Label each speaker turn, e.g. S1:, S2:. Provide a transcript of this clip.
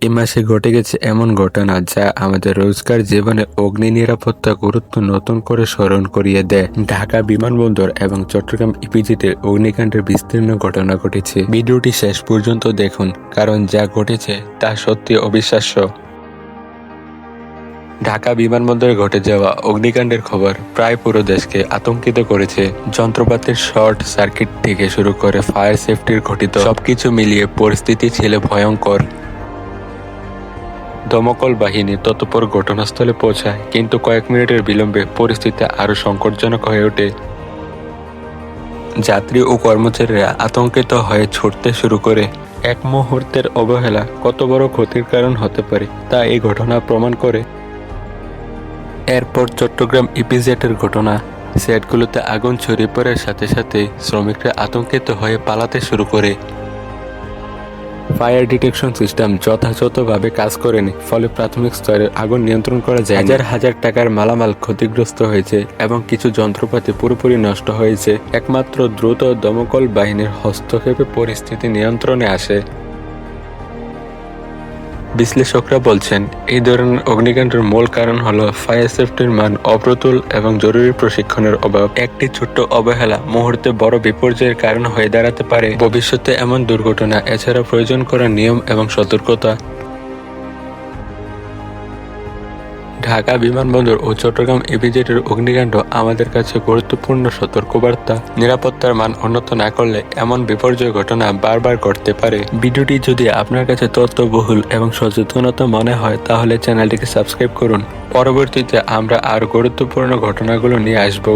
S1: এ মাসে ঘটে গেছে এমন ঘটনা যা আমাদের রোজকার জীবনে অগ্নি নিরাপত্তা গুরুত্ব নতুন করে স্মরণ করিয়ে দেয়। ঢাকা বিমানবন্দর এবং চট্টগ্রাম ইপিজেডে অগ্নিকাণ্ডের বিস্তীর্ণ ঘটনা ঘটেছে। ভিডিওটি শেষ পর্যন্ত দেখুন, কারণ যা ঘটেছে তা সত্যি অবিশ্বাস্য। ঢাকা বিমানবন্দরে ঘটে যাওয়া অগ্নিকাণ্ডের খবর প্রায় পুরো দেশকে আতঙ্কিত করেছে। যন্ত্রপাতির শর্ট সার্কিট থেকে শুরু করে ফায়ার সেফটির ঘটিত সবকিছু মিলিয়ে পরিস্থিতি ছিল ভয়ঙ্কর। দমকল বাহিনী তৎপর ঘটনাস্থলে পৌঁছায়, কিন্তু কয়েক মিনিটের বিলম্বে পরিস্থিতি আরও সংকটজনক হয়ে ওঠে। যাত্রী ও কর্মচারীরা আতঙ্কিত হয়ে ছুটতে শুরু করে। এক মুহূর্তের অবহেলা কত বড় ক্ষতির কারণ হতে পারে তা এই ঘটনা প্রমাণ করে। এরপর চট্টগ্রাম ইপিজেডের ঘটনা। সেটগুলোতে আগুন ছড়িয়ে পড়ার সাথে সাথে শ্রমিকরা আতঙ্কিত হয়ে পালাতে শুরু করে। ফায়ার ডিটেকশন সিস্টেম যথাযথভাবে কাজ করেনি, ফলে প্রাথমিক স্তরে আগুন নিয়ন্ত্রণ করা যায়। হাজার হাজার টাকার মালামাল ক্ষতিগ্রস্ত হয়েছে এবং কিছু যন্ত্রপাতি পুরোপুরি নষ্ট হয়েছে। একমাত্র দ্রুত দমকল বাহিনীর হস্তক্ষেপে পরিস্থিতি নিয়ন্ত্রণে আসে। বিশ্লেষকরা বলছেন, এই ধরনের অগ্নিকাণ্ডের মূল কারণ হলো ফায়ার সেফটির মান অপ্রতুল এবং জরুরি প্রশিক্ষণের অভাব। একটি ছোট্ট অবহেলা মুহূর্তে বড় বিপর্যয়ের কারণ হয়ে দাঁড়াতে পারে। ভবিষ্যতে এমন দুর্ঘটনা এছাড়া প্রয়োজন করা নিয়ম এবং সতর্কতা। ঢাকা বিমানবন্দর ও চট্টগ্রাম ইপিজেডের অগ্নিকাণ্ড আমাদের কাছে গুরুত্বপূর্ণ সতর্কবার্তা। নিরাপত্তার মান উন্নত না করলে এমন বিপর্যয় ঘটনা বারবার ঘটতে পারে। ভিডিওটি যদি আপনার কাছে তথ্যবহুল এবং সচেতনতা মনে হয় তাহলে চ্যানেলটিকে সাবস্ক্রাইব করুন। পরবর্তীতে আমরা আরও গুরুত্বপূর্ণ ঘটনাগুলো নিয়ে আসব।